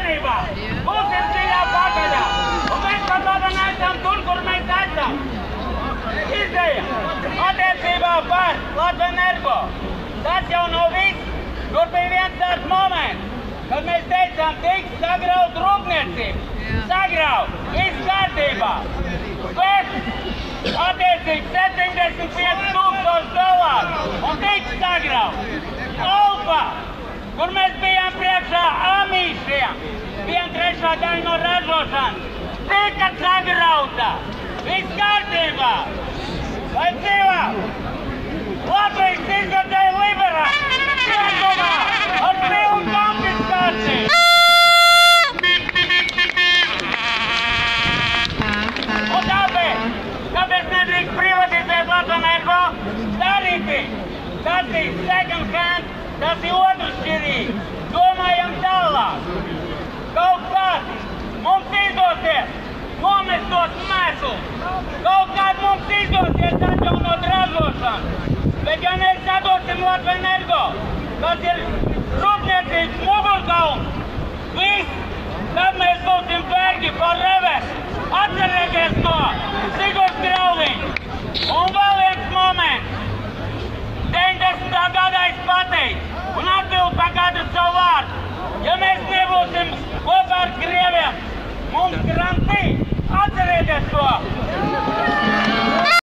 vienībā, būsim dziļā pakaļā, un mēs pat labi neesam tur, kur mēs esam. Izdeja attiecībā par Latvenergo. Tas jau nav viss. Tur bija viens tāds moments, kad mēs teicām, tiks sagraut rūpniecību. Sagraut, viss kārtībā. Bet attiecīgi $75,000 un tiks sagraut. Alfa, kur mēs bijām priekšā amīšiem, 1/3 daļa no ražošanas, tika sagrauta. Viss kārtībā. Vai dzīvā? Latvijas izvedēja liberāli. Cietumā ar pilnu konfiskāciju. Un tāpēc nedrīkst privatizēt Latvenergo, tarifi. Tas ir second hand, tas ir otršķirīgi. Domājam tālāk. Kaut kāds mums izdosies nomest tos mēslus. Kaut kāds mums izdosies atjaunot ražošanu. Bet ja mēs sadosim Latvenergo, kas ir rūpniecības mugurkauls, viss, tad mēs būsim vergi par reversi. Atcerieties to, Sigurds Grauliņš!